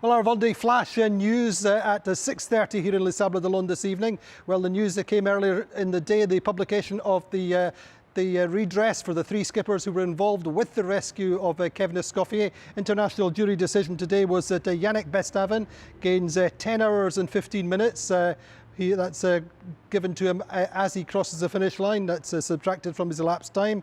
Well, our Vendée Flash news at 6:30 here in Les Sables d'Olonne this evening. Well, the news that came earlier in the day, the publication of the redress for the three skippers who were involved with the rescue of Kevin Escoffier. International jury decision today was that Yannick Bestaven gains 10 hours and 15 minutes. That's given to him as he crosses the finish line. That's subtracted from his elapsed time.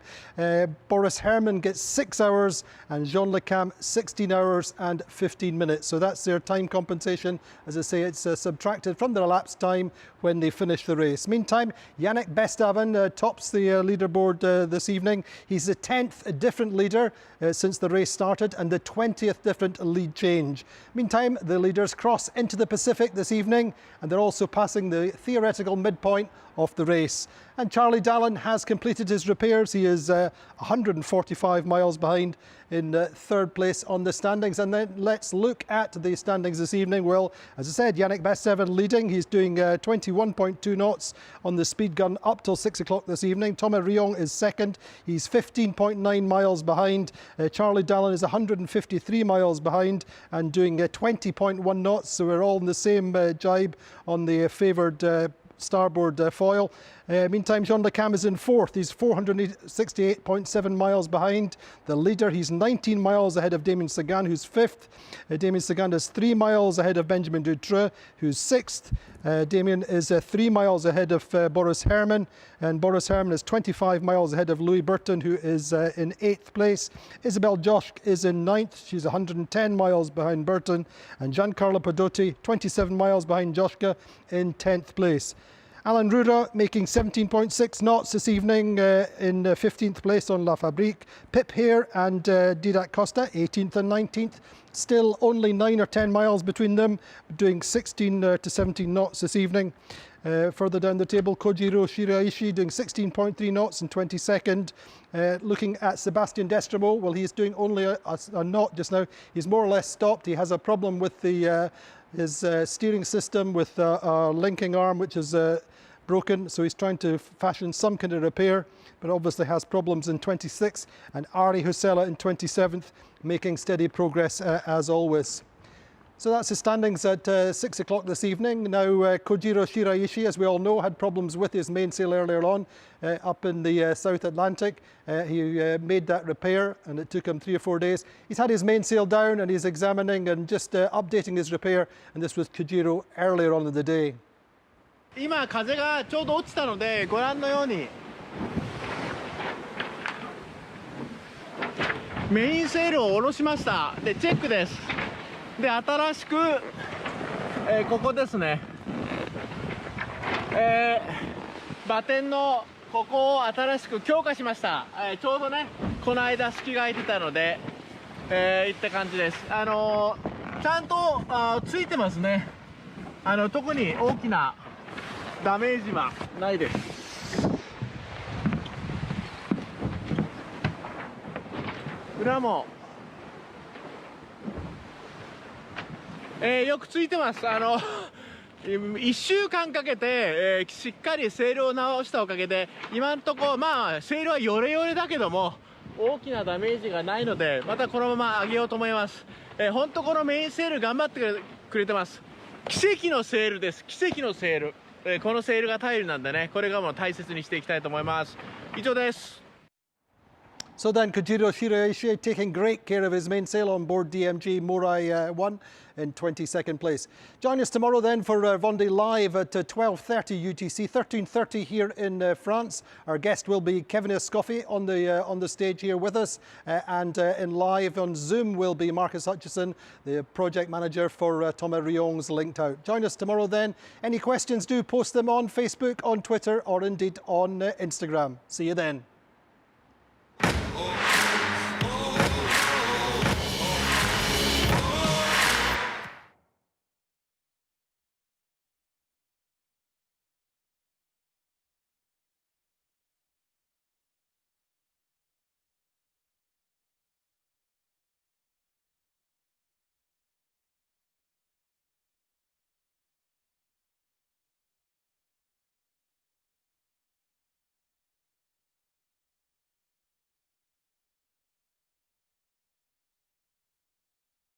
Boris Herman gets 6 hours and Jean Le Cam 16 hours and 15 minutes. So that's their time compensation. As I say, it's subtracted from their elapsed time when they finish the race. Meantime, Yannick Bestaven tops the leaderboard this evening. He's the 10th different leader since the race started and the 20th different lead change. Meantime, the leaders cross into the Pacific this evening and they're also passing the theoretical midpoint of the race. And Charlie Dallin has completed his repairs. He is 145 miles behind in third place on the standings. And then let's look at the standings this evening. Well, as I said, Yannick Bestaven leading. He's doing 21.2 knots on the speed gun up till 6 o'clock this evening. Thomas Riong is second. He's 15.9 miles behind. Charlie Dallin is 153 miles behind and doing 20.1 knots. So we're all in the same jibe on the favoured starboard foil. Meantime, Jean Le Cam is in fourth. He's 468.7 miles behind the leader. He's 19 miles ahead of Damien Sagan, who's fifth. Damien Sagan is 3 miles ahead of Benjamin Dutreux, who's sixth. Damien is 3 miles ahead of Boris Herman, and Boris Herman is 25 miles ahead of Louis Burton, who is in 8th place. Isabelle Joschke is in 9th. She's 110 miles behind Burton, and Giancarlo Padotti, 27 miles behind Joschke, in 10th place. Alain Roura making 17.6 knots this evening in 15th place on La Fabrique. Pip Hare and Didac Costa, 18th and 19th. Still only 9 or 10 miles between them, doing 16 to 17 knots this evening. Further down the table, Kojiro Shiraishi doing 16.3 knots in 22nd. Looking at Sebastian Destremo, well, he's doing only a knot just now. He's more or less stopped. He has a problem with his steering system with a linking arm, which is broken, so he's trying to fashion some kind of repair, but obviously has problems in 26th, and Ari Husela in 27th, making steady progress as always. So that's the standings at 6 o'clock this evening. Now, Kojiro Shiraishi, as we all know, had problems with his mainsail earlier on up in the South Atlantic. He made that repair and it took him 3 or 4 days. He's had his mainsail down and he's examining and just updating his repair, and this was Kojiro earlier on in the day. 今風がちょうど落ちたので、ご覧のようにメインセールを下ろしました。でチェックです。で新しく、ここですね、バテンのここを新しく強化しました。ちょうどねこの間隙が空いてたので、いった感じです。ちゃんとついてますね。特に大きなダメージはないです。裏も、よくついてます。1週間かけて、しっかりセールを直したおかげで今のところまあセールはヨレヨレだけども大きなダメージがないので、またこのまま上げようと思います。本当このメインセール頑張ってくれてます。奇跡のセールです。奇跡のセール。このセールが頼りなんでね、これがもう大切にしていきたいと思います。以上です。So then, Kojiro Shiraishi taking great care of his mainsail on board DMG Morai 1 in 22nd place. Join us tomorrow then for Vendée Live at 12:30 UTC, 13:30 here in France. Our guest will be Kevin Escoffier on the stage here with us, and in live on Zoom will be Marcus Hutchison, the project manager for Thomas Riong's Linked Out. Join us tomorrow then. Any questions, do post them on Facebook, on Twitter, or indeed on Instagram. See you then.